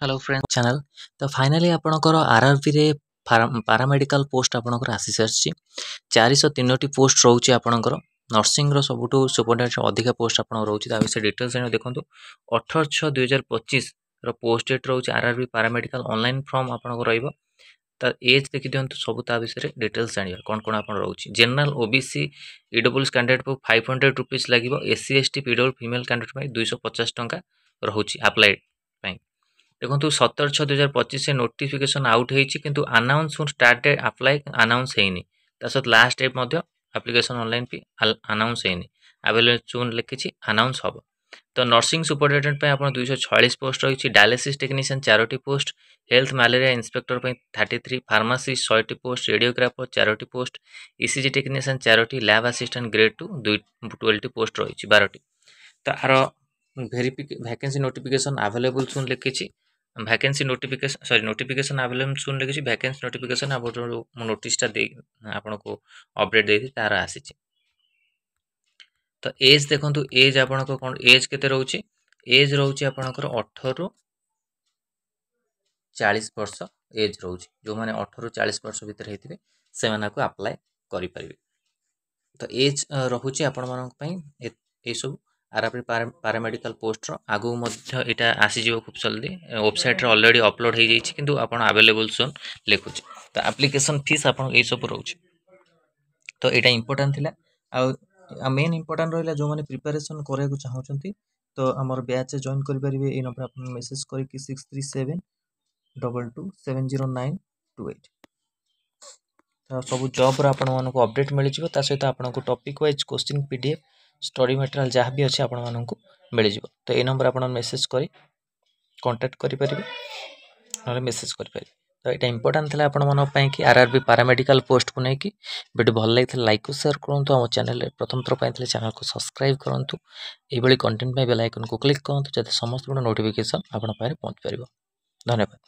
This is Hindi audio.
Hello friend channel. तो फाइनाली आपणकर आरआरबी रे पारामेडिकल पोस्ट आपणकर आसी सारी 403 पोस्ट रोचे आपणकर नर्सिंग रो सबुठु सुपरडेंट अधिका पोस्ट आपन रोचे ता विषय डिटेल्स जानि देखंतु 18/6/2025 रो पोस्ट डेट रोचे आरआरबी पारामेडिकल ऑनलाइन फॉर्म आपणकर रहइबो ता एज देखि दियंतु सब ता विषय डिटेल्स जानिबा कोन कोन आपन रोचे जनरल ओबीसी ईडब्ल्यूएस कैंडिडेट को 500 रुपीस लागिबो SC ST PWD female candidate पई 250 टंका रहउची अप्लाई पई देखो 17/6/2025 से नोटिफिकेशन आउट होती किंतु announce start date apply announce होनी सहित लास्ट डेट एप्लिकेशन ऑनलाइन भी अनाउंस होनी अवेलेबल जून लिखी अनाउंस हम तो नर्सिंग सुपरडेटेंट आप 246 पोस्ट रही डायलिसिस टेक्नीशियन 4टी post health malaria inspector 33 pharmacist 100टी पोस्ट रेडियोग्राफर 4टी पोस्ट ईसीजी टेक्नीशियन 4टी लैब असिस्टेंट ग्रेड 2 12टी पोस्ट रही 12टी तो आर वैकेंसी नोटिफिकेशन अवेलेबल सुन लिखी वैकेंसी नोटिफिकेशन अवेलेबल सुन लिखी वैकेंसी नोटिफिकेशन आप नोटिसटा आपन को अपडेट दे तार आसी तो एज देखो एज आपन को कौन एज केते रोचे एज रोचे आपनकर 18 रु 40 वर्ष एज रोचे जो माने 18 रु 40 वर्ष भीतर हेतिबे से माना को अप्लाई करि परिबे तो एज रहुचे आपन मानक पई ए सब आरआरबी पारामेडिकल पोस्ट आगु मध्य इटा आसी जीव खूब जल्दी वेबसाइट रे ऑलरेडी अपलोड हो जाइछि किंतु आपन अवेलेबल सुन लिखुछि तो एप्लिकेशन फीस आपन ए सब रहउछि तो एटा इंपोर्टेंट थिला आ मेन इंपोर्टेंट रहला जो माने प्रिपरेशन करे को चाहउछंती तो हमर बैच जॉइन करि परिबे ए नंबर आपन मेसेज करि कि 6372270928 तो सब जॉब रा आपन मानको अपडेट मिलि जिवो ता सहित आपन को topic wise question PDF study material जहाँ भी अच्छे आपण मानक मिल जिवो तो ए नंबर आपन मेसेज करि कांटेक्ट करि परिबे नले मेसेज करि परिबे तो एटा इंपोर्टेंट थिला आपण मानक पई कि आरआरबी पारामेडिकल पोस्ट को नै कि वीडियो भल लागिथिला लाइक को शेयर करंतु हम चैनल रे प्रथम थर पई चैनल को सब्सक्राइब करंतु एई भली कंटेंट पई बेल आइकन को क्लिक करंतु जते समस्त नोटिफिकेशन आपण पारे पहुंच परिबो धन्यवाद।